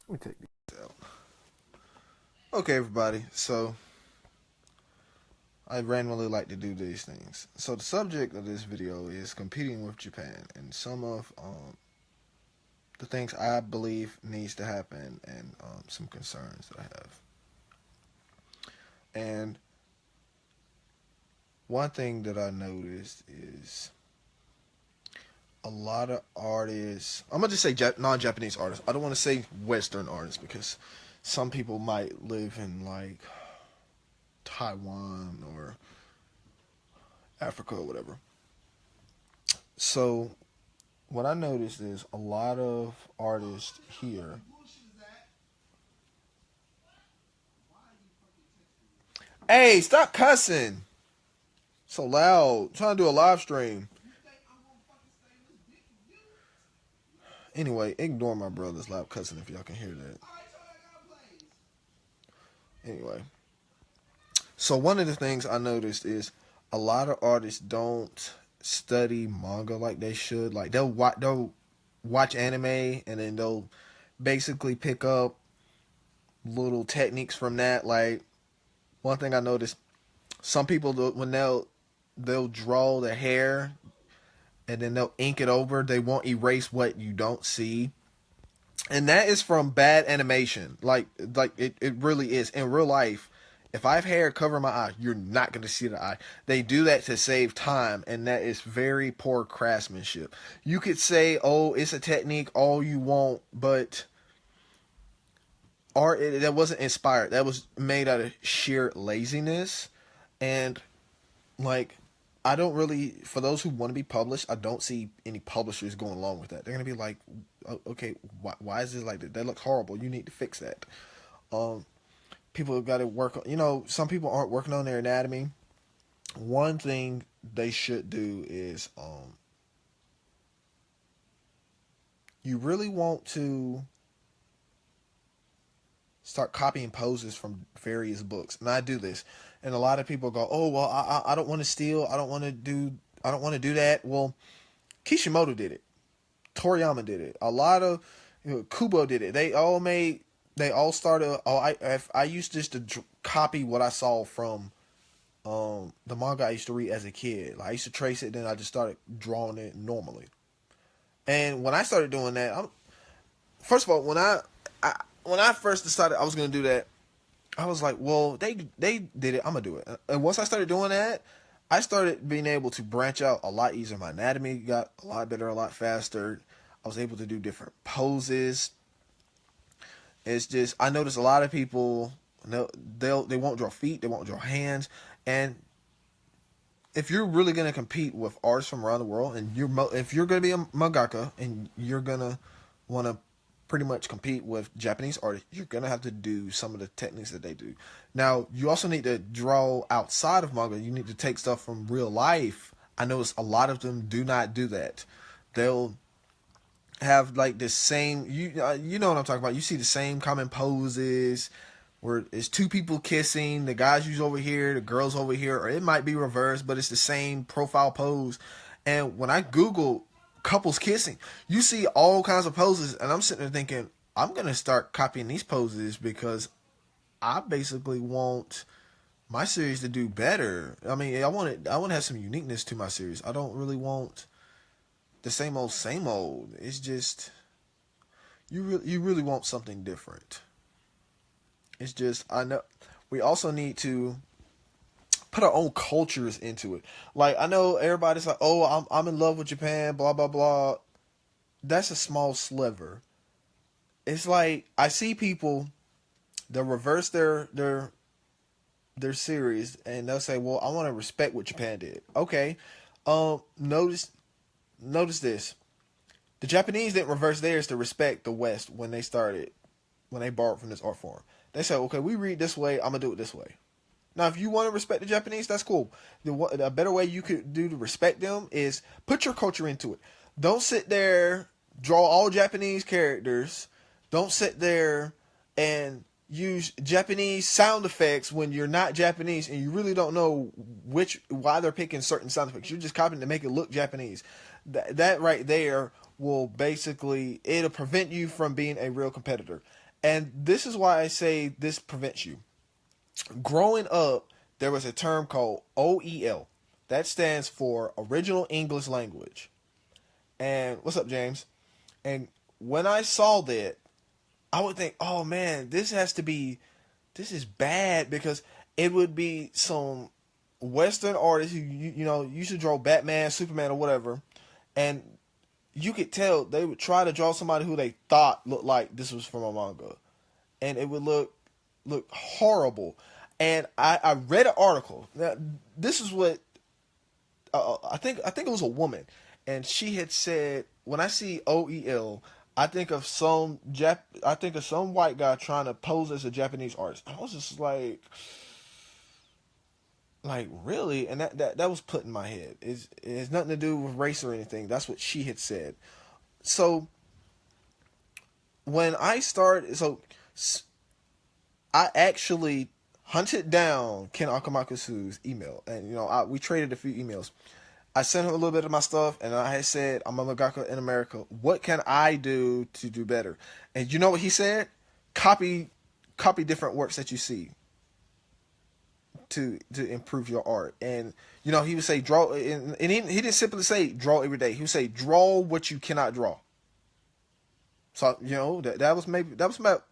Let me take these out. Okay, everybody. So I randomly like to do these things. So the subject of this video is competing with Japan and some of the things I believe needs to happen and some concerns that I have. And one thing that I noticed is a lot of artists. I'm gonna just say non-Japanese artists. I don't want to say Western artists because some people might live in like Taiwan or Africa or whatever. So what I noticed is a lot of artists here. Hey, stop cussing so loud. I'm trying to do a live stream. Anyway, ignore my brother's loud cussing if y'all can hear that. Anyway, so one of the things I noticed is a lot of artists don't study manga like they should. Like they'll watch anime and then they'll basically pick up little techniques from that. Like one thing I noticed, some people when they'll draw the hair and then they'll ink it over. They won't erase what you don't see, and that is from bad animation. Like it really is in real life. If I have hair cover my eye, you're not going to see the eye. They do that to save time, and that is very poor craftsmanship. You could say, "Oh, it's a technique, all you want," but art that wasn't inspired. That was made out of sheer laziness, and like I don't really, for those who want to be published, I don't see any publishers going along with that. They're gonna be like, okay, why is this like that? That looks horrible. You need to fix that. Um, People have got to work on. Some people aren't working on their anatomy. One thing they should do is, you really want to start copying poses from various books, and I do this. And a lot of people go, "Oh, well, I don't want to steal. I don't want to do that." Well, Kishimoto did it. Toriyama did it. A lot of Kubo did it. They all started. Oh, I used just to copy what I saw from the manga I used to read as a kid. Like, I used to trace it, then I just started drawing it normally. And when I started doing that, first of all, when I first decided I was gonna do that, I was like, well, they did it. I'm gonna do it. And once I started doing that, I started being able to branch out a lot easier. My anatomy got a lot better, a lot faster. I was able to do different poses. It's just I noticed a lot of people they won't draw feet, they won't draw hands, and if you're really gonna compete with artists from around the world, and if you're gonna be a mangaka and you're gonna want to pretty much compete with Japanese artists, you're gonna have to do some of the techniques that they do. Now, you also need to draw outside of manga. You need to take stuff from real life. I notice a lot of them do not do that. They'll have like the same you know what I'm talking about. You see the same common poses where it's two people kissing, the guys use over here, the girls over here, or it might be reversed, but it's the same profile pose. And when I Google couples kissing, you see all kinds of poses, and I'm sitting there thinking, I'm gonna start copying these poses because I basically want my series to do better. I mean, I want to have some uniqueness to my series. I don't really want the same old, same old. It's just you really want something different. It's just I know we also need to put our own cultures into it. Like I know everybody's like, "Oh, I'm in love with Japan," blah blah blah. That's a small sliver. It's like I see people that reverse their series and they'll say, "Well, I want to respect what Japan did." Okay, notice this. The Japanese didn't reverse theirs to respect the West when they borrowed from this art form. They said, okay, we read this way, I'm going to do it this way. Now, if you want to respect the Japanese, that's cool. A better way you could do to respect them is put your culture into it. Don't sit there, draw all Japanese characters. Don't sit there and use Japanese sound effects when you're not Japanese and you really don't know why they're picking certain sound effects. You're just copying to make it look Japanese. That right there will basically it'll prevent you from being a real competitor. And this is why I say this prevents you. Growing up, there was a term called OEL. That stands for Original English Language. And what's up, James? And when I saw that, I would think, oh man, this is bad, because it would be some Western artists who, used to draw Batman, Superman, or whatever, and you could tell they would try to draw somebody who they thought looked like this was from a manga, and it would look horrible. And I read an article. Now, this is what I think it was a woman, and she had said, when I see OEL, I think of some white guy trying to pose as a Japanese artist. I was just like really, and that was put in my head. It has nothing to do with race or anything. That's what she had said. So when I started, I actually hunted down Ken Akamakusu's email, and we traded a few emails. I sent him a little bit of my stuff, and I had said, I'm a mangaka in America. What can I do to do better? And you know what he said? Copy different works that you see to improve your art. And he would say draw, and he didn't simply say draw every day. He would say draw what you cannot draw. So that was about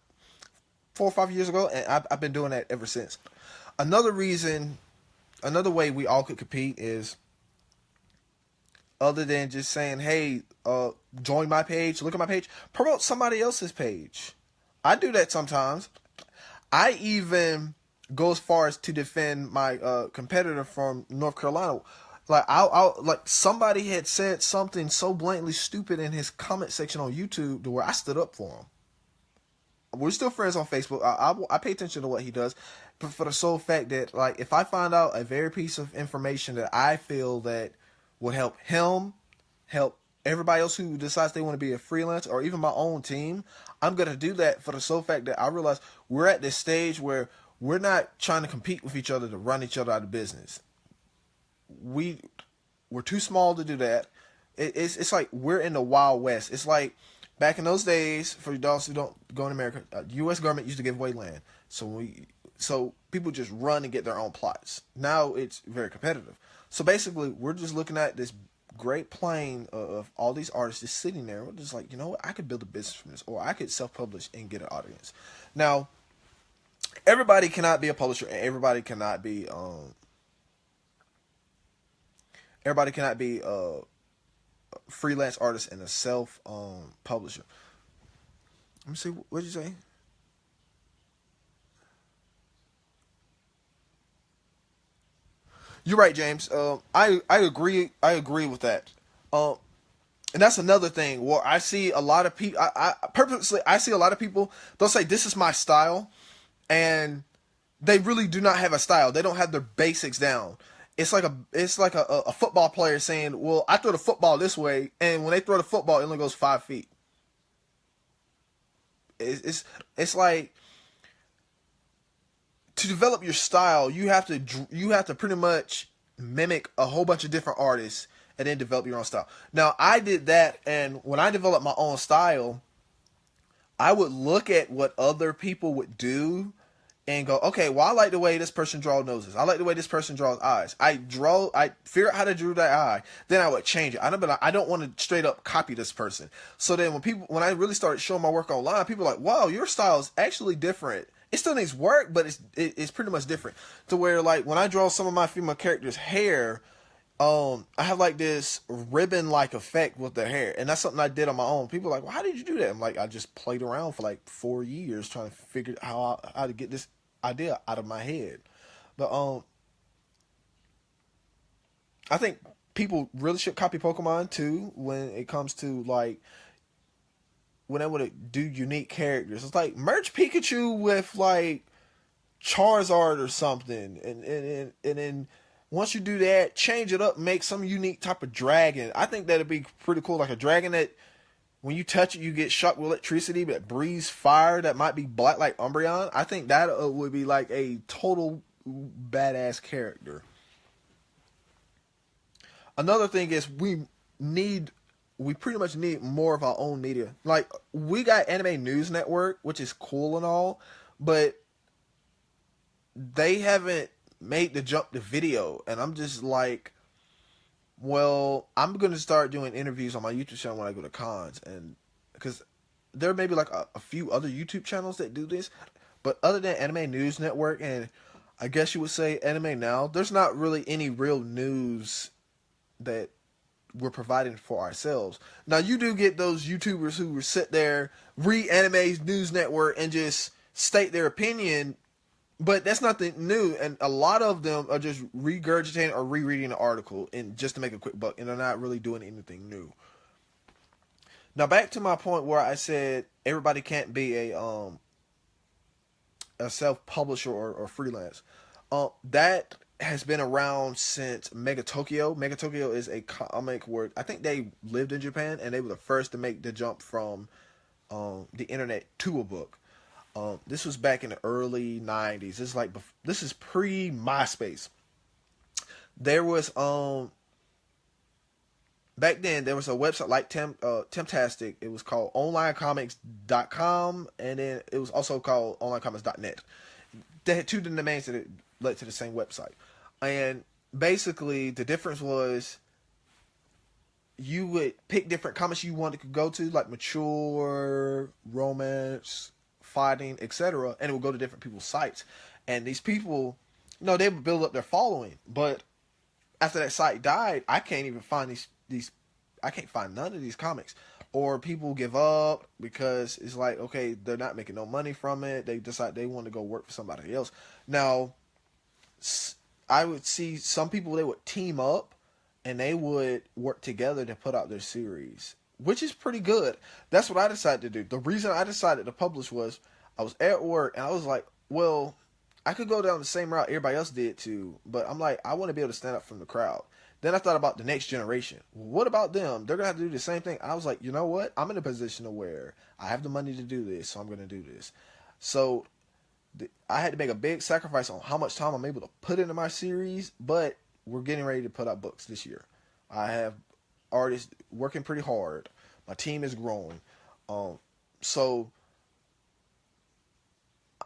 4 or 5 years ago, and I've been doing that ever since. Another way we all could compete is, other than just saying, hey, join my page, look at my page, promote somebody else's page. I do that sometimes. I even go as far as to defend my competitor from North Carolina. Like like somebody had said something so blatantly stupid in his comment section on YouTube to where I stood up for him. We're still friends on Facebook. I pay attention to what he does, but for the sole fact that, like, if I find out a very piece of information that I feel that would help him, help everybody else who decides they want to be a freelance, or even my own team, I'm going to do that for the sole fact that I realize we're at this stage where we're not trying to compete with each other to run each other out of business. We're too small to do that. It's like we're in the Wild West. It's like back in those days, for those who don't go in America, U.S. government used to give away land. So people just run and get their own plots. Now it's very competitive. So basically, we're just looking at this great plane of all these artists just sitting there. We're just like, you know what? I could build a business from this, or I could self-publish and get an audience. Now, everybody cannot be a publisher, and everybody cannot be a freelance artist and a self publisher. Let me see. What did you say? You're right, James. I agree. I agree with that. And that's another thing where I see a lot of people. I see a lot of people. They'll say this is my style, and they really do not have a style. They don't have their basics down. It's like a football player saying, "Well, I throw the football this way," and when they throw the football, it only goes 5 feet. It's like, to develop your style, you have to pretty much mimic a whole bunch of different artists and then develop your own style. Now, I did that, and when I developed my own style, I would look at what other people would do and go, okay, well, I like the way this person draws noses. I like the way this person draws eyes. I figure out how to draw that eye. Then I would change it. I don't want to straight up copy this person. So then when I really started showing my work online, people were like, wow, your style is actually different. It still needs work, but it's pretty much different. To where, like, when I draw some of my female characters' hair, I have like this ribbon-like effect with their hair, and that's something I did on my own. People are like, well, how did you do that? I'm like, I just played around for like 4 years trying to figure out how to get this idea out of my head. But I think people really should copy Pokemon too when it comes to, like, when they want to do unique characters. It's like merge Pikachu with like Charizard or something, and then once you do that, change it up, make some unique type of dragon. I think that'd be pretty cool, like a dragon that when you touch it, you get shocked with electricity, but breathes fire that might be black like Umbreon. I think that would be like a total badass character. Another thing is we need we pretty much need more of our own media. Like, we got Anime News Network, which is cool and all, but they haven't made the jump to video. And I'm just like, well, I'm going to start doing interviews on my YouTube channel when I go to cons. And because there may be like a few other YouTube channels that do this, but other than Anime News Network and I guess you would say Anime Now, there's not really any real news that we're providing for ourselves. Now, you do get those YouTubers who will sit there, read Anime News Network, and just state their opinion, but that's nothing new. And a lot of them are just regurgitating or rereading the article and just to make a quick buck, and they're not really doing anything new. Now, back to my point where I said everybody can't be a self-publisher or freelance. That has been around since Mega Tokyo. Mega Tokyo is a comic where I think they lived in Japan and they were the first to make the jump from the internet to a book. This was back in the early 90s. This is pre MySpace. There was back then there was a website like Temptastic. It was called onlinecomics.com, and then it was also called onlinecomics.net. They had two domains that led to the same website. And basically the difference was you would pick different comics you wanted to go to, like mature, romance, fighting, etc., and it would go to different people's sites. And these people, they would build up their following. But after that site died, I can't even find these I can't find none of these comics. Or people give up because it's like, okay, they're not making no money from it. They decide they want to go work for somebody else. Now, I would see some people, they would team up and they would work together to put out their series, which is pretty good. That's what I decided to do. The reason I decided to publish was I was at work and I was like, well, I could go down the same route everybody else did too, but I'm like, I want to be able to stand up from the crowd. Then I thought about the next generation. What about them? They're going to have to do the same thing. I was like, you know what? I'm in a position where I have the money to do this, so I'm going to do this. So I had to make a big sacrifice on how much time I'm able to put into my series, but we're getting ready to put out books this year. I have artists working pretty hard. My team is growing. So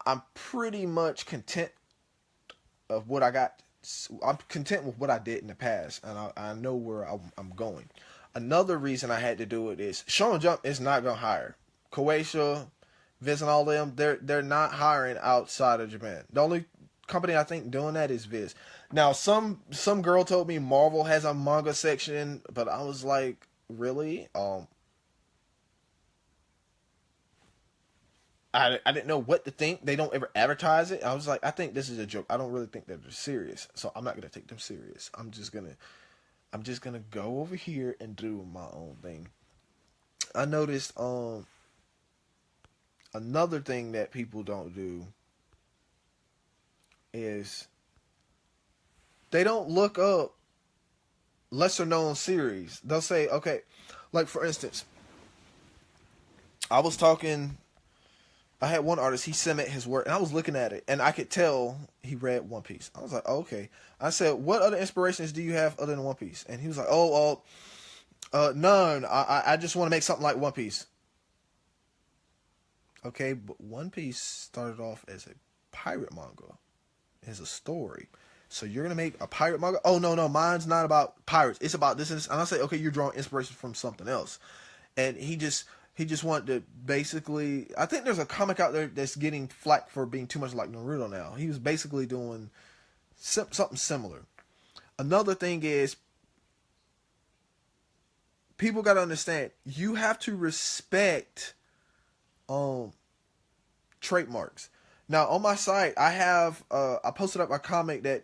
I'm pretty much content of what I got. I'm content with what I did in the past, and I know where I'm going. Another reason I had to do it is Shonen Jump is not going to hire. Koei, Viz, and all of them, they're not hiring outside of Japan. The only company I think doing that is Viz. Now, some girl told me Marvel has a manga section, but I was like, really? I didn't know what to think. They don't ever advertise it. I was like, I think this is a joke. I don't really think that they're serious. So I'm not gonna take them serious. I'm just gonna go over here and do my own thing. I noticed another thing that people don't do is they don't look up lesser known series. They'll say, okay, like for instance, I had one artist, he sent me his work, and I was looking at it, and I could tell he read One Piece. I was like, oh, okay. I said, what other inspirations do you have other than One Piece? And he was like, none. I just want to make something like One Piece. Okay, but One Piece started off as a pirate manga, as a story. So you're going to make a pirate manga? Oh, no, mine's not about pirates. It's about this and this. And I say, okay, you're drawing inspiration from something else. And he just wanted to basically, I think there's a comic out there that's getting flack for being too much like Naruto now. He was basically doing something similar. Another thing is, people got to understand, you have to respect trademarks. Now, on my site, I posted up a comic that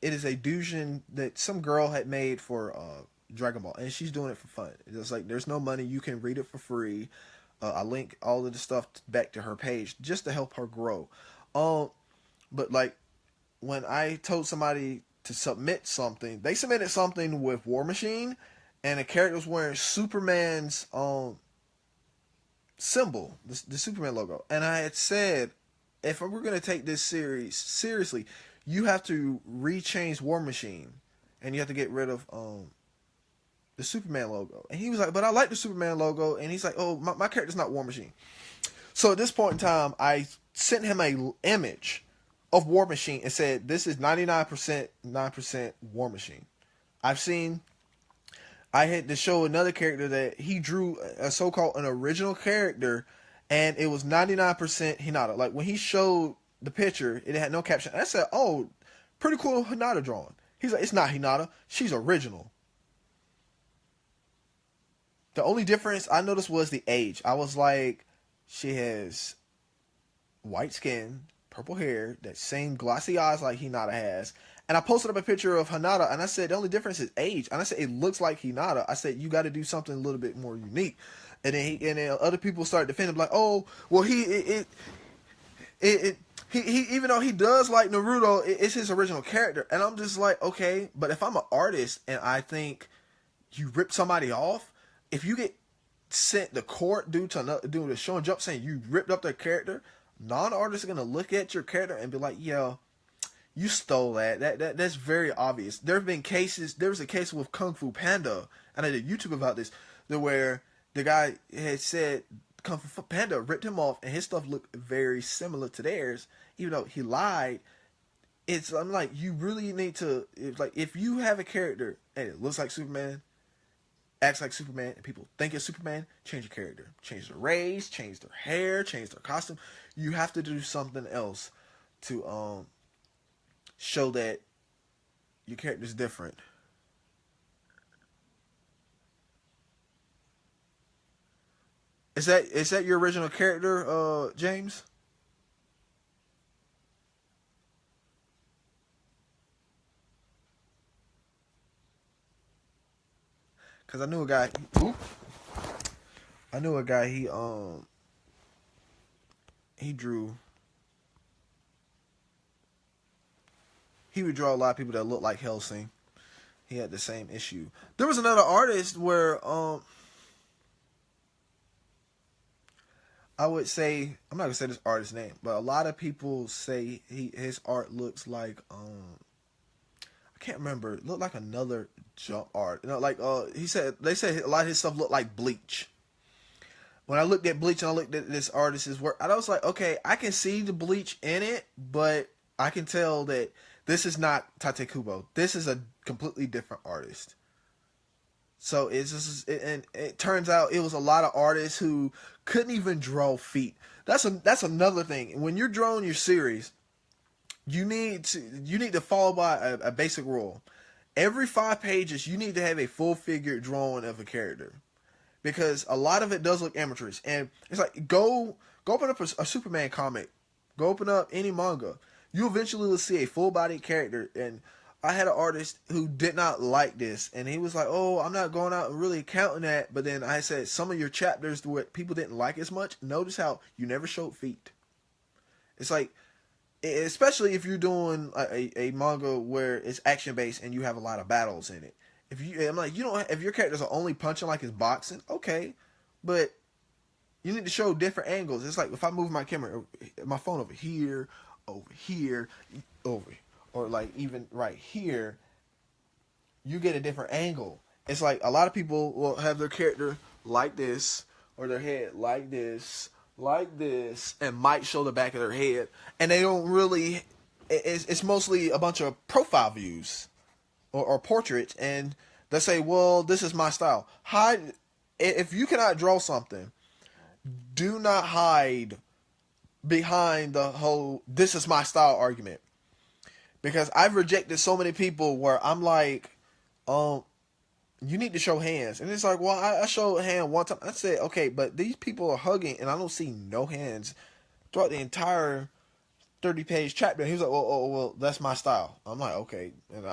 it is a doujin that some girl had made for Dragon Ball, and she's doing it for fun. It's like, there's no money, you can read it for free. I link all of the stuff back to her page just to help her grow. But like, when I told somebody to submit something, they submitted something with War Machine, and the character was wearing Superman's symbol, the Superman logo. And I had said, if we're going to take this series seriously, you have to rechange War Machine, and you have to get rid of the Superman logo. And he was like, but I like the Superman logo. And he's like, oh, my character's not War Machine. So at this point in time, I sent him a image of War Machine and said, this is 99% 9% War Machine. I had to show another character that he drew a so-called an original character, and it was 99% Hinata. Like, when he showed the picture, it had no caption. I said, oh, pretty cool Hinata drawing. He's like, it's not Hinata. She's original. The only difference I noticed was the age. I was like, she has white skin, purple hair, that same glossy eyes like Hinata has. And I posted up a picture of Hinata, and I said, the only difference is age. And I said, it looks like Hinata. I said, you got to do something a little bit more unique. And then other people started defending, like, oh, well, he even though he does like Naruto, it's his original character. And I'm just like, okay, but if I'm an artist and I think you rip somebody off, if you get sent to court due to the show and jump saying you ripped up their character, non-artists are gonna look at your character and be like, yeah, you stole that. That's very obvious. There have been cases. There was a case with Kung Fu Panda, and I did YouTube about this, where the guy had said Kung Fu Panda ripped him off, and his stuff looked very similar to theirs, even though he lied. I'm like, you really need to, if you have a character and it looks like Superman, acts like Superman, and people think it's Superman, change your character. Change their race, change their hair, change their costume. You have to do something else to show that your character's different. Is that your original character, James? Because I knew a guy. I knew a guy. He drew. He would draw a lot of people that looked like Hellsing. He had the same issue. There was another artist where I would say, I'm not gonna say this artist's name, but a lot of people say his art looks like I can't remember. It looked like another jump art. Like they said a lot of his stuff looked like Bleach. When I looked at Bleach and I looked at this artist's work, I was like, okay, I can see the Bleach in it, but I can tell that this is not Tate Kubo. This is a completely different artist. So and it turns out it was a lot of artists who couldn't even draw feet. That's another thing. When you're drawing your series, you need to follow by a basic rule. Every 5 pages, you need to have a full figure drawing of a character, because a lot of it does look amateurish. And it's like, go open up a Superman comic, go open up any manga. You eventually will see a full body character. And I had an artist who did not like this, and he was like, oh, I'm not going out and really counting that. But then I said, some of your chapters what people didn't like as much, notice how you never showed feet. It's like, especially if you're doing a manga where it's action based and you have a lot of battles in it. I'm like, if your characters are only punching like it's boxing, okay, but you need to show different angles. It's like if I move my phone over here, over, or like even right here, you get a different angle. It's like a lot of people will have their character like this, or their head like this, and might show the back of their head, and they don't really. It's mostly a bunch of profile views or portraits, and they say, "Well, this is my style." Hide if you cannot draw something. Do not hide behind the whole "this is my style" argument, because I've rejected so many people where I'm like, you need to show hands. And it's like, well, I showed a hand one time. I said, okay, but these people are hugging and I don't see no hands throughout the entire 30-page chapter. And he was like, well, that's my style. I'm like, okay. And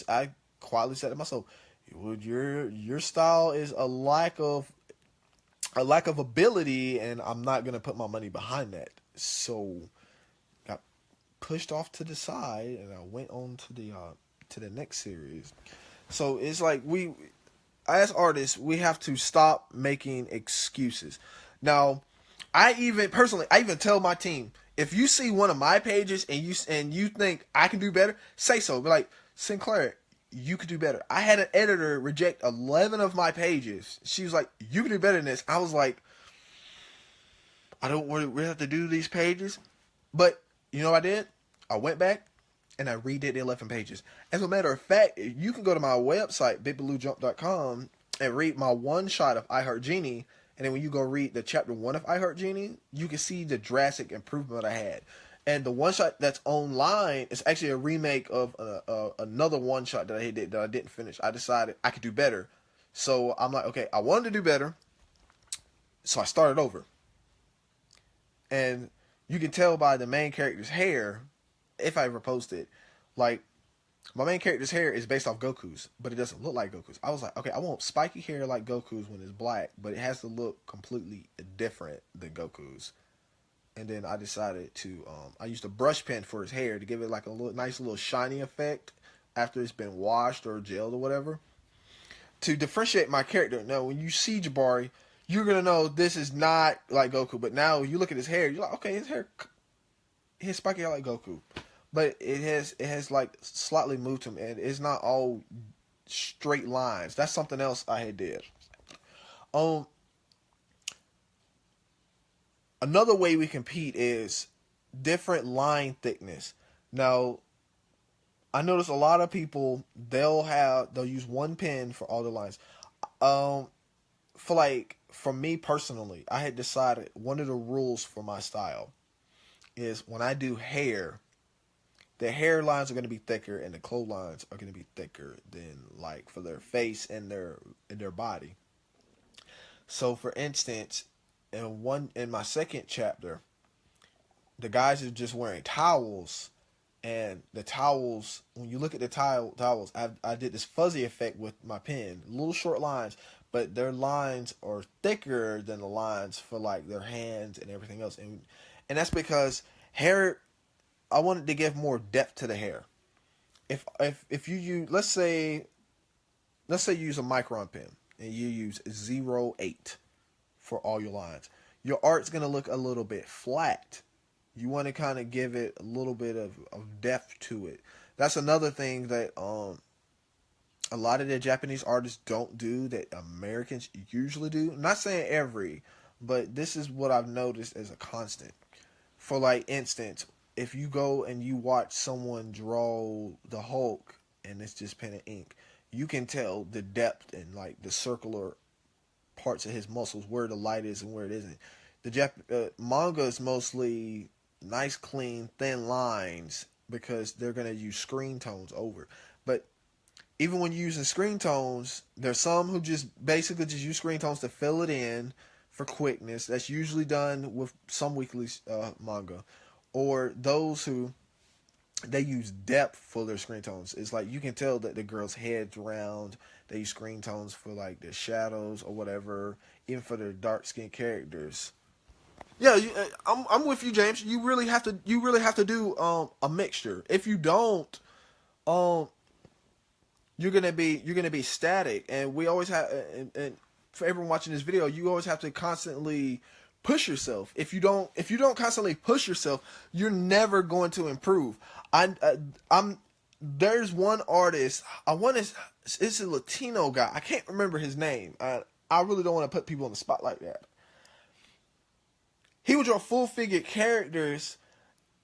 I quietly said to myself, well, your style is a lack of ability, and I'm not going to put my money behind that. So got pushed off to the side, and I went on to the next series. So it's like as artists, we have to stop making excuses. Now, I even tell my team, if you see one of my pages and you think I can do better, say so. Be like, Sinclair, you could do better. I had an editor reject 11 of my pages. She was like, you can do better than this. I was like, I don't really have to do these pages. But you know what I did? I went back and I redid the 11 pages. As a matter of fact, you can go to my website, bigbluejump.com, and read my one shot of I Heart Genie. And then when you go read the chapter 1 of I Heart Genie, you can see the drastic improvement I had. And the one shot that's online is actually a remake of another one shot that I did that I didn't finish. I decided I could do better. So I'm like, okay, I wanted to do better. So I started over. And you can tell by the main character's hair, if I ever post it, like, my main character's hair is based off Goku's, but it doesn't look like Goku's. I was like, okay, I want spiky hair like Goku's when it's black, but it has to look completely different than Goku's. And then I decided to, I used a brush pen for his hair to give it like a nice little shiny effect after it's been washed or gelled or whatever. To differentiate my character. Now, when you see Jabari, you're going to know this is not like Goku. But now you look at his hair, you're like, okay, his spiky hair like Goku. But it has like slightly moved him, and it's not all straight lines. That's something else I had did. Another way we compete is different line thickness. Now, I notice a lot of people, they'll use one pen for all the lines. For me personally, I had decided one of the rules for my style is when I do hair, the hair lines are going to be thicker and the clothes lines are going to be thicker than like for their face and their body. So for instance, in my second chapter, the guys are just wearing towels, and the towels, when you look at the towels, I did this fuzzy effect with my pen, little short lines, but their lines are thicker than the lines for like their hands and everything else, and that's because hair, I wanted to give more depth to the hair. If you use, let's say you use a micron pen and you use 0.8 for all your lines, your art's going to look a little bit flat. You want to kind of give it a little bit of depth to it. That's another thing that a lot of the Japanese artists don't do that Americans usually do. I'm not saying every, but this is what I've noticed as a constant. For like instance, if you go and you watch someone draw the Hulk and it's just pen and ink, you can tell the depth and like the circular parts of his muscles, where the light is and where it isn't. The manga is mostly nice, clean, thin lines because they're going to use screen tones over. But even when you're using screen tones, there's some who just basically just use screen tones to fill it in for quickness. That's usually done with some weekly manga. Or those who, they use depth for their screen tones. It's like you can tell that the girl's head's round. They use screen tones for like the shadows or whatever, even for their dark skinned characters. Yeah, I'm with you, James. You really have to do a mixture. If you don't, you're gonna be static. And we always have, and for everyone watching this video, you always have to constantly push yourself. If you don't constantly push yourself, you're never going to improve. There's one artist, it's a Latino guy. I can't remember his name. I really don't want to put people on the spot like that. He would draw full figured characters,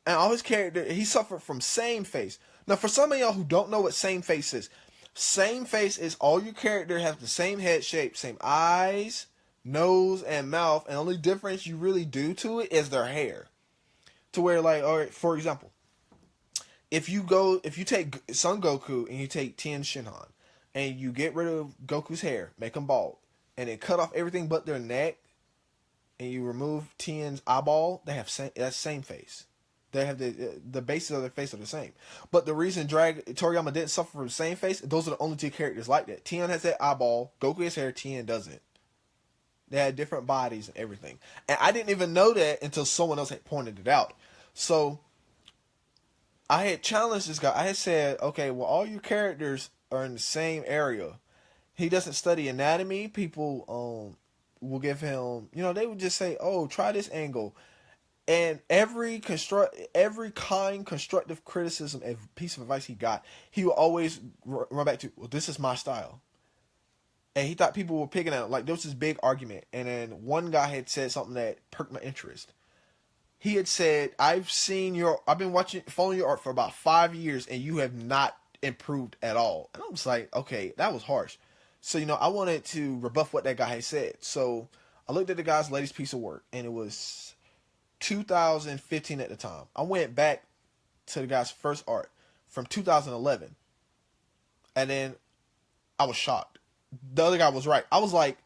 and all his characters, he suffered from same face. Now, for some of y'all who don't know what same face is all your character have the same head shape, same eyes, nose, and mouth, and the only difference you really do to it is their hair. To where, like, all right, for example, if you take Son Goku and you take Tien Shinhan, and you get rid of Goku's hair, make him bald, and then cut off everything but their neck, and you remove Tien's eyeball, they have that same face. They have the bases of their face are the same. But the reason Toriyama didn't suffer from the same face, those are the only two characters like that. Tien has that eyeball, Goku has hair, Tien doesn't. They had different bodies and everything. And I didn't even know that until someone else had pointed it out. So I had challenged this guy. I had said, okay, well, all your characters are in the same area. He doesn't study anatomy. People will give him, they would just say, oh, try this angle. And every kind constructive criticism and piece of advice he got, he would always run back to, well, this is my style. And he thought people were picking at him. Like, there was this big argument, and then one guy had said something that perked my interest. He had said, I've been following your art for about 5 years, and you have not improved at all. And I was like, okay, that was harsh. So, I wanted to rebuff what that guy had said. So I looked at the guy's latest piece of work, and it was 2015 at the time. I went back to the guy's first art from 2011, and then I was shocked. The other guy was right. I was like,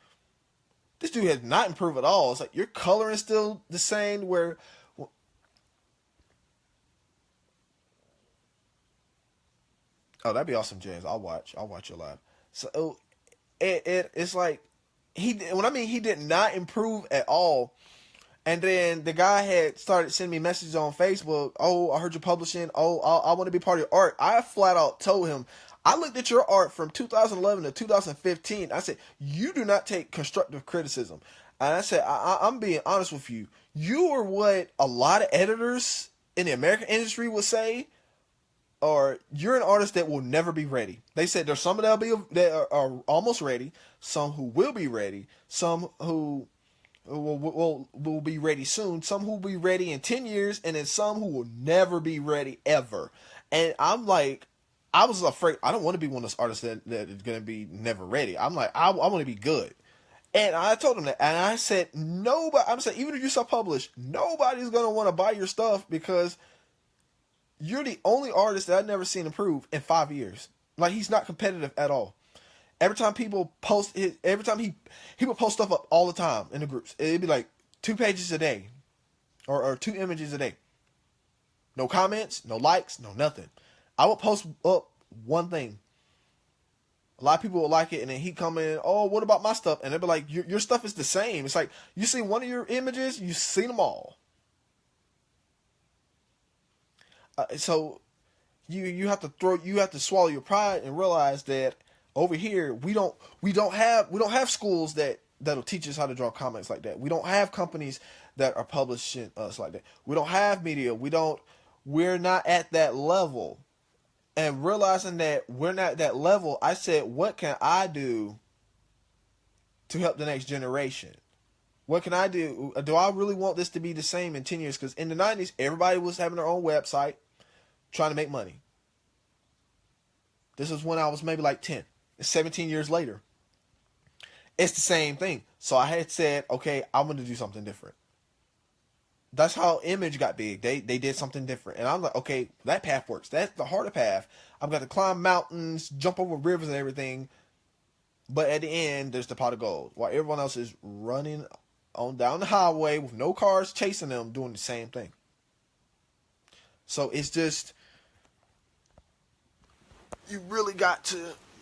this dude has not improved at all. It's like, your coloring is still the same. Where oh, that'd be awesome, James. I'll watch your live. So it's like he did not improve at all. And then the guy had started sending me messages on Facebook. Oh, I heard you're publishing. Oh, I want to be part of your art. I flat out told him, I looked at your art from 2011 to 2015. I said, you do not take constructive criticism. And I said, I'm being honest with you. You are what a lot of editors in the American industry would say, or you're an artist that will never be ready. They said there's some that are almost ready, some who will be ready, some who will be ready soon, some who will be ready in 10 years, and then some who will never be ready ever. And I'm like, I was afraid. I don't want to be one of those artists that is going to be never ready. I'm like, I want to be good. And I told him that. And I said, nobody, I'm saying, even if you self-publish, nobody's going to want to buy your stuff because you're the only artist that I've never seen improve in 5 years. Like, he's not competitive at all. Every time people post, he would post stuff up all the time in the groups. It'd be like 2 pages a day, or 2 images a day. No comments, no likes, no nothing. I would post up one thing. A lot of people would like it, and then he'd come in, oh, what about my stuff? And they'd be like, your stuff is the same. It's like, you see one of your images, you've seen them all. So you have to swallow your pride and realize that over here we don't have schools that'll teach us how to draw comics like that. We don't have companies that are publishing us like that. We don't have media. We're not at that level. And realizing that we're not at that level, I said, what can I do to help the next generation? What can I do? Do I really want this to be the same in 10 years? Because in the 90s, everybody was having their own website trying to make money. This was when I was maybe like 10. It's 17 years later. It's the same thing. So I had said, okay, I'm going to do something different. That's how Image got big. They did something different. And I'm like, okay, that path works. That's the harder path. I've got to climb mountains, jump over rivers and everything. But at the end, there's the pot of gold. While everyone else is running on down the highway with no cars chasing them, doing the same thing. So it's just, you really got to,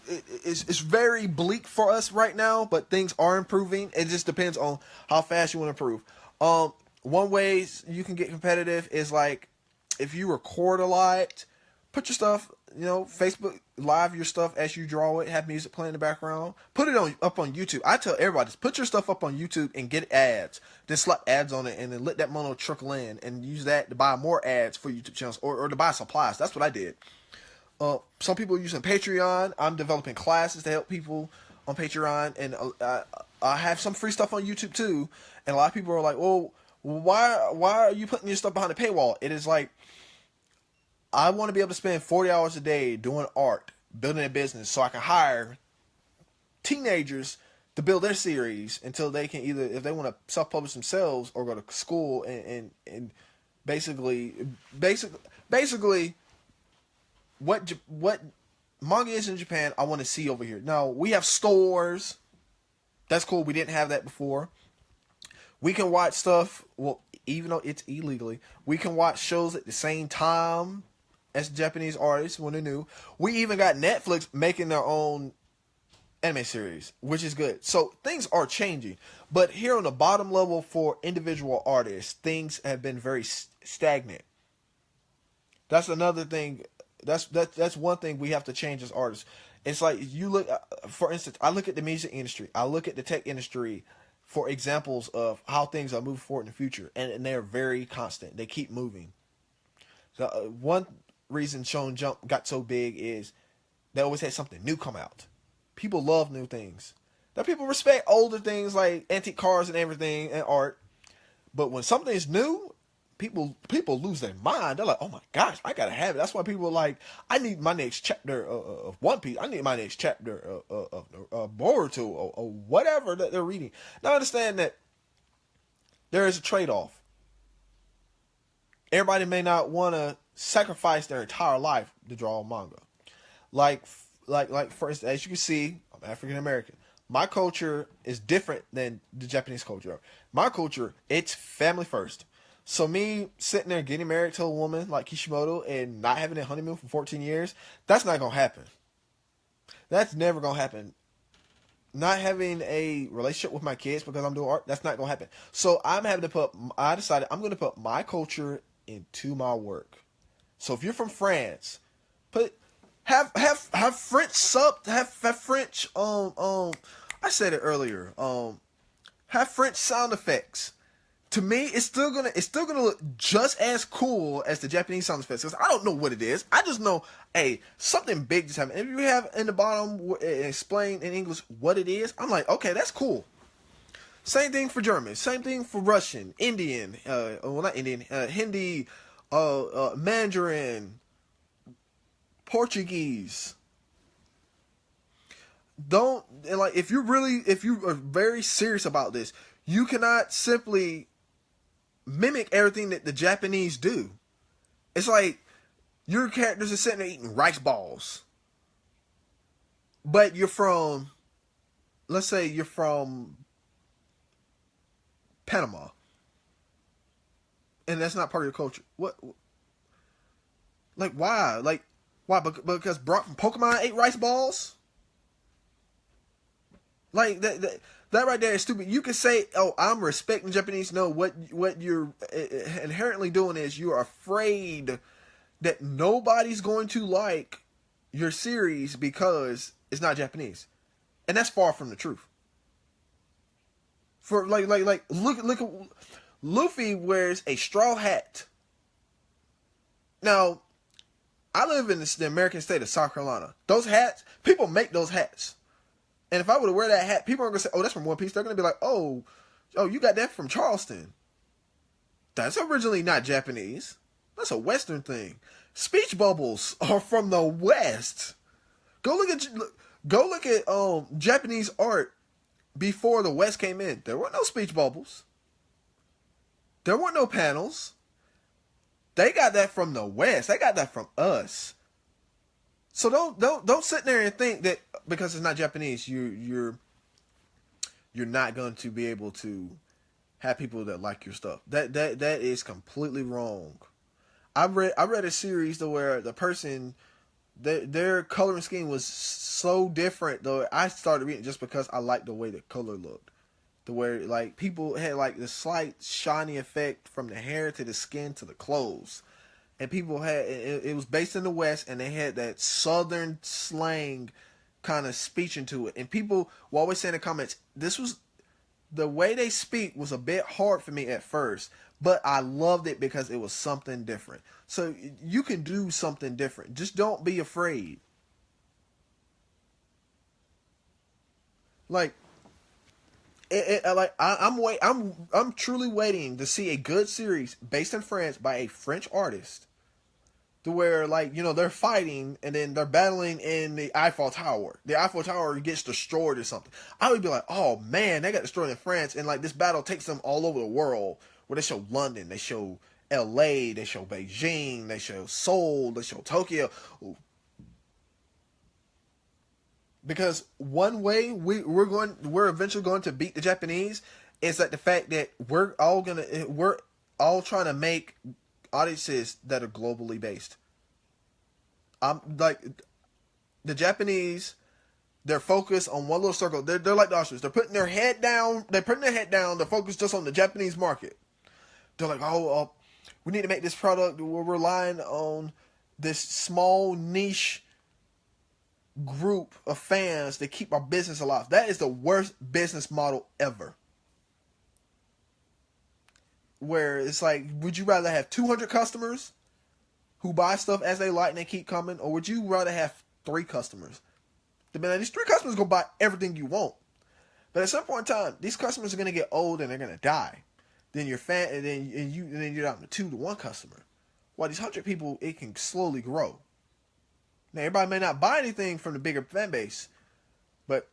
it's very bleak for us right now, but things are improving. It just depends on how fast you want to improve. One way you can get competitive is like, if you record a lot, put your stuff, Facebook live your stuff as you draw it, have music playing in the background, put it up on YouTube. I tell everybody, just put your stuff up on YouTube and get ads. Then slap ads on it and then let that money trickle in and use that to buy more ads for YouTube channels or to buy supplies. That's what I did. Some people are using Patreon. I'm developing classes to help people on Patreon, and I have some free stuff on YouTube too. And a lot of people are like, well, why are you putting your stuff behind a paywall? It is like, I want to be able to spend 40 hours a day doing art, building a business, so I can hire teenagers to build their series until they can either, if they want to self-publish themselves or go to school and basically what manga is in Japan, I want to see over here. Now, we have stores. That's cool. We didn't have that before. We can watch stuff, well, even though it's illegally, we can watch shows at the same time as Japanese artists when they're new. We even got Netflix making their own anime series, which is good. So things are changing. But here on the bottom level for individual artists, things have been very stagnant. That's another thing. That's one thing we have to change as artists. It's like, you look, for instance, I look at the music industry. I look at the tech industry for examples of how things are moving forward in the future, and they're very constant. They keep moving. So one reason Shonen Jump got so big is they always had something new come out. People love new things. Now people respect older things like antique cars and everything and art, but when something is new, people lose their mind. They're like, oh my gosh, I gotta have it. That's why people are like, I need my next chapter of One Piece. I need my next chapter of Boruto or whatever that they're reading. Now understand that there is a trade-off. Everybody may not want to sacrifice their entire life to draw a manga. Like for instance, as you can see, I'm African American. My culture is different than the Japanese culture. My culture, it's family first. So me sitting there getting married to a woman like Kishimoto and not having a honeymoon for 14 years, that's not going to happen. That's never going to happen. Not having a relationship with my kids because I'm doing art, that's not going to happen. So I decided I'm going to put my culture into my work. So if you're from France, have French French I said it earlier. Have French sound effects. To me, it's still gonna look just as cool as the Japanese sound effects. Because I don't know what it is. I just know, hey, something big just happened. If you have in the bottom explain in English what it is, I'm like, okay, that's cool. Same thing for German. Same thing for Russian, Indian. Not Indian. Hindi, Mandarin, Portuguese. If you are very serious about this, you cannot simply mimic everything that the Japanese do. It's like your characters are sitting there eating rice balls, but let's say you're from Panama, and that's not part of your culture. What? Like why? Like why? Because Brock from Pokemon ate rice balls? Like that right there is stupid. You can say, "Oh, I'm respecting Japanese." No, what you're inherently doing is you are afraid that nobody's going to like your series because it's not Japanese, and that's far from the truth. For look at Luffy wears a straw hat. Now, I live in the American state of South Carolina. Those hats, people make those hats. And if I were to wear that hat, people are going to say, oh, that's from One Piece. They're going to be like, oh, you got that from Charleston. That's originally not Japanese. That's a Western thing. Speech bubbles are from the West. Go look at Japanese art before the West came in. There were no speech bubbles. There weren't no panels. They got that from the West. They got that from us. So don't sit there and think that because it's not Japanese, you're not going to be able to have people that like your stuff. That is completely wrong. I read a series where the person their coloring scheme was so different though. I started reading just because I liked the way the color looked. The way like people had like the slight shiny effect from the hair to the skin to the clothes. And people had, it was based in the West, and they had that Southern slang kind of speech into it. And people were always saying in the comments, the way they speak was a bit hard for me at first, but I loved it because it was something different. So you can do something different. Just don't be afraid. Like, I'm truly waiting to see a good series based in France by a French artist. To where, they're fighting and then they're battling in the Eiffel Tower. The Eiffel Tower gets destroyed or something. I would be like, oh man, they got destroyed in France. And this battle takes them all over the world. Where they show London, they show LA, they show Beijing, they show Seoul, they show Tokyo. Ooh. Because one way we're eventually going to beat the Japanese is that the fact that we're all trying to make audiences that are globally based. The Japanese, they're focused on one little circle. They're like the Austrians. They're putting their head down. They're focused just on the Japanese market. They're like, we need to make this product. We're relying on this small niche group of fans to keep our business alive. That is the worst business model ever. where it's like, would you rather have 200 customers who buy stuff as they like and they keep coming, or would you rather have 3 customers? These 3 customers gonna buy everything you want, but at some point in time, these customers are gonna get old and they're gonna die. Then you're you're down to 2 to 1 customer. While these 100 people, it can slowly grow. Now everybody may not buy anything from the bigger fan base, but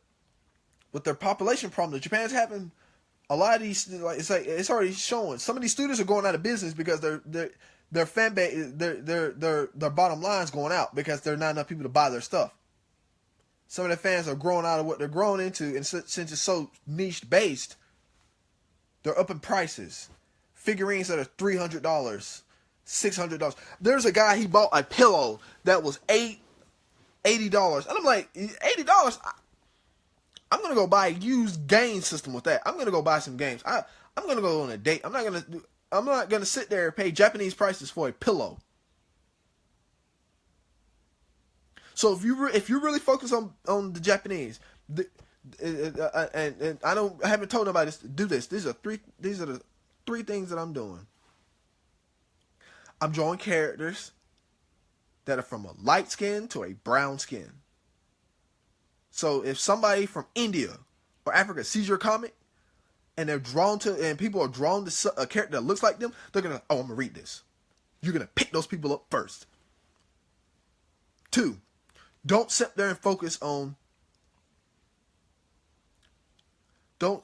with their population problem that Japan's having, a lot of these, like it's already showing. Some of these studios are going out of business because their fan base, their bottom line's going out because there are not enough people to buy their stuff. Some of the fans are growing out of what they're growing into, and since it's so niche based, they're upping prices. Figurines that are $300, $600. There's a guy, he bought a pillow that was $80, and I'm like, $80. I'm gonna go buy a used game system with that. I'm gonna go buy some games. I'm gonna go on a date. I'm not gonna sit there and pay Japanese prices for a pillow. So if you really focus on the Japanese, and I haven't told nobody to do this. These are the 3 things that I'm doing. I'm drawing characters that are from a light skin to a brown skin. So if somebody from India or Africa sees your comic and people are drawn to a character that looks like them, they're gonna, I'm gonna read this. You're gonna pick those people up first. 2, don't sit there and focus on. I'm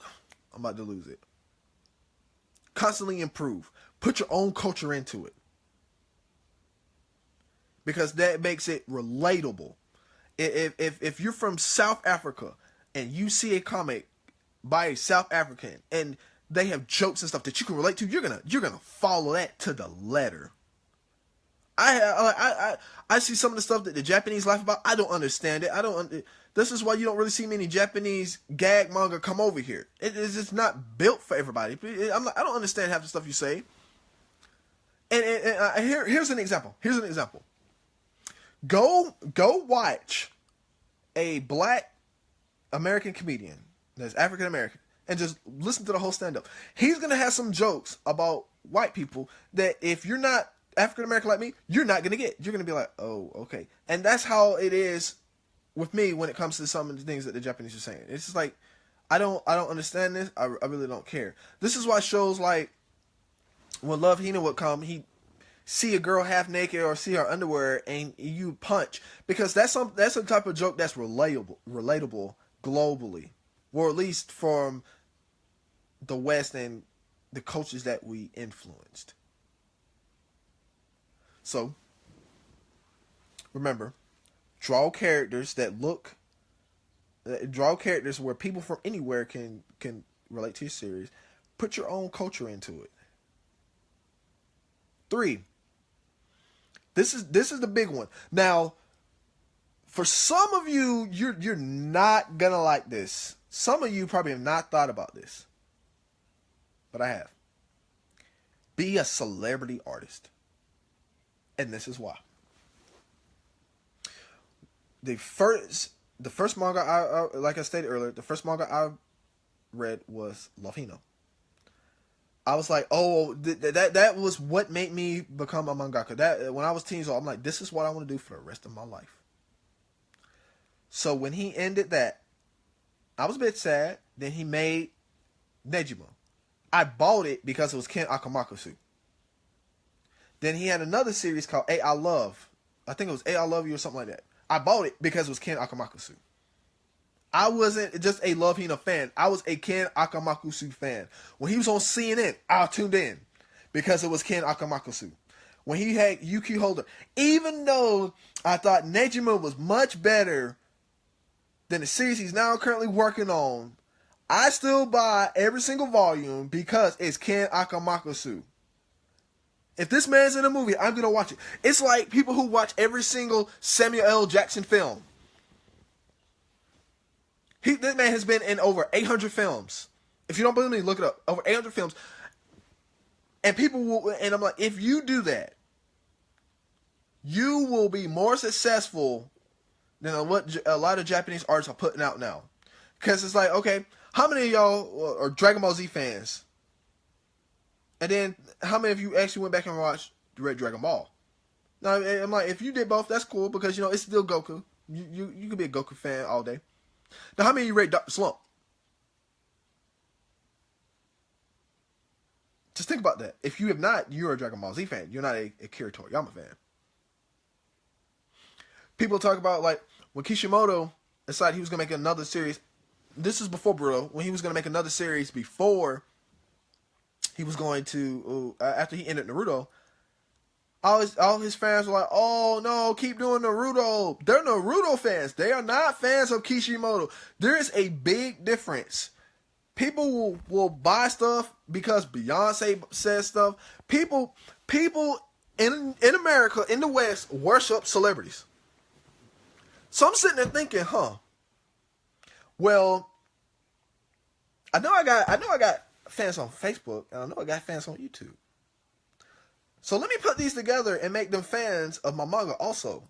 about to lose it. Constantly improve. Put your own culture into it, because that makes it relatable. If you're from South Africa and you see a comic by a South African and they have jokes and stuff that you can relate to, you're gonna follow that to the letter. I see some of the stuff that the Japanese laugh about. I don't understand it. This is why you don't really see many Japanese gag manga come over here. It's just not built for everybody. I don't understand half the stuff you say. And here's an example. Go watch a black American comedian that's African American and just listen to the whole stand-up. He's going to have some jokes about white people that if you're not African American like me, you're not going to get. You're going to be like, oh, okay. And that's how it is with me when it comes to some of the things that the Japanese are saying. It's just like, I don't understand this. I really don't care. This is why shows like when Love Hina would come, he see a girl half naked or see her underwear and you punch, because that's a type of joke that's relatable globally, or at least from the West and the cultures that we influenced. So remember, draw characters where people from anywhere can relate to your series. Put your own culture into it. 3, This is the big one. Now, for some of you, you're not gonna like this. Some of you probably have not thought about this, but I have. Be a celebrity artist, and this is why. The first manga I like I stated earlier, the first manga I read was Love Hina. I was like, oh, that was what made me become a mangaka. That when I was teen, so I'm like, this is what I want to do for the rest of my life. So when he ended that, I was a bit sad. Then he made Nejima. I bought it because it was Ken Akamakusu. Then he had another series called A I Love. I think it was A I Love You or something like that. I bought it because it was Ken Akamakusu. I wasn't just a Love Hina fan. I was a Ken Akamakusu fan. When he was on CNN, I tuned in because it was Ken Akamakusu. When he had Yuki Holder, even though I thought Nejima was much better than the series he's now currently working on, I still buy every single volume because it's Ken Akamakusu. If this man's in a movie, I'm going to watch it. It's like people who watch every single Samuel L. Jackson film. This man has been in over 800 films. If you don't believe me, look it up. Over 800 films. And people will, and I'm like, if you do that, you will be more successful than what a lot of Japanese artists are putting out now. Because it's like, okay, how many of y'all are Dragon Ball Z fans? And then how many of you actually went back and watched Red Dragon Ball? Now I'm like, if you did both, that's cool because it's still Goku. You could be a Goku fan all day. Now how many of you rate Dr. Slump? Just think about that. If you have not, you're a Dragon Ball Z fan. You're not a Akira Toriyama fan. People talk about like when Kishimoto decided he was gonna make another series. This is before Boruto. When he was gonna make another series before he was going to after he ended Naruto. All his fans were like, "Oh no, keep doing Naruto." They're Naruto fans. They are not fans of Kishimoto. There is a big difference. People will buy stuff because Beyonce says stuff. People in America, in the West, worship celebrities. So I'm sitting there thinking, well, I know I got fans on Facebook, and I know I got fans on YouTube. So let me put these together and make them fans of my manga also.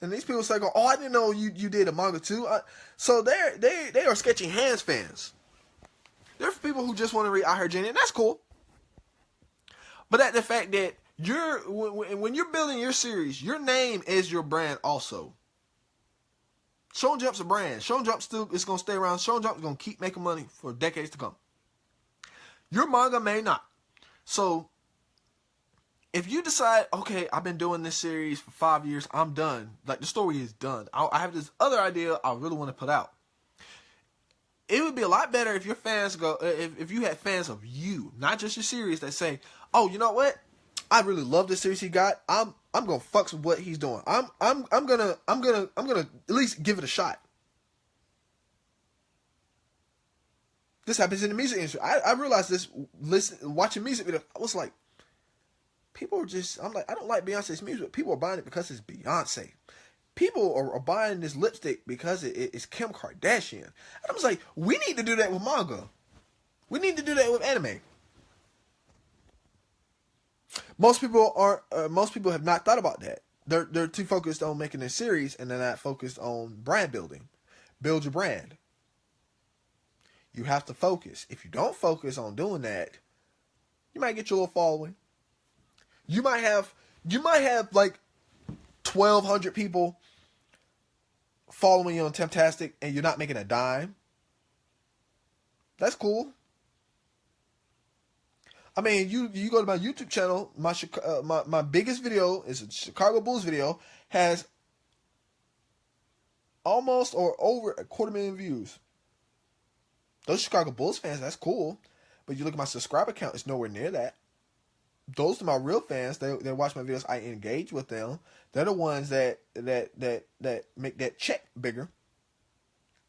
And these people say, "Oh, I didn't know you did a manga too." So they are Sketchy Hands fans. There's people who just want to read I Heard Jenny, and that's cool. But at the fact that when you're building your series, your name is your brand also. Shonen Jump's a brand. Shonen Jump still is going to stay around. Shonen Jump is going to keep making money for decades to come. Your manga may not. So if you decide, okay, I've been doing this series for 5 years, I'm done. Like the story is done. I have this other idea I really want to put out. It would be a lot better if your fans if you had fans of you, not just your series, that say, "Oh, you know what? I really love this series he got. I'm gonna fuck with what he's doing. I'm gonna at least give it a shot." This happens in the music industry. I realized this watching music videos. I was like, people are just. I'm like, I don't like Beyonce's music. But people are buying it because it's Beyonce. People are buying this lipstick because it's Kim Kardashian. And I was like, we need to do that with manga. We need to do that with anime. Most people aren't. Most people have not thought about that. They're too focused on making a series, and they're not focused on brand building. Build your brand. You have to focus. If you don't focus on doing that, you might get your little following. You might have like 1,200 people following you on Temptastic, and you're not making a dime. That's cool. I mean, you go to my YouTube channel. My biggest video is a Chicago Bulls video, has almost or over 250,000 views. Those Chicago Bulls fans, that's cool. But you look at my subscriber count, it's nowhere near that. Those are my real fans. They watch my videos. I engage with them. They're the ones that make that check bigger.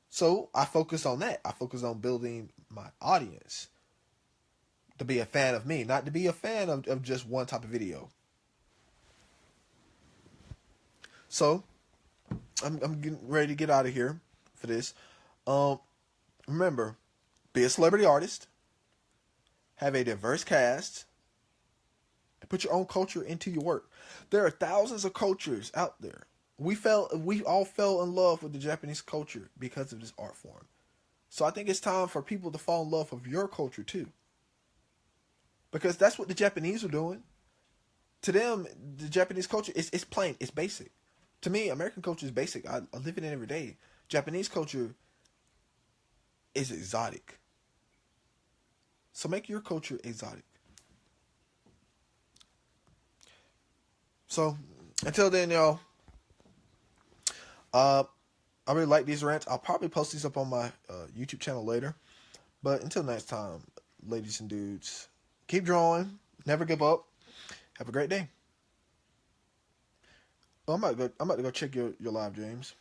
So I focus on that. I focus on building my audience to be a fan of me, not to be a fan of just one type of video. So I'm getting ready to get out of here for this. Remember, be a celebrity artist. Have a diverse cast. Put your own culture into your work. There are thousands of cultures out there. We all fell in love with the Japanese culture because of this art form. So I think it's time for people to fall in love with your culture too. Because that's what the Japanese are doing. To them, the Japanese culture is plain, it's basic. To me, American culture is basic. I live in it every day. Japanese culture is exotic. So make your culture exotic. So, until then, y'all, I really like these rants. I'll probably post these up on my YouTube channel later. But until next time, ladies and dudes, keep drawing. Never give up. Have a great day. Oh, I'm about to go check your live, James.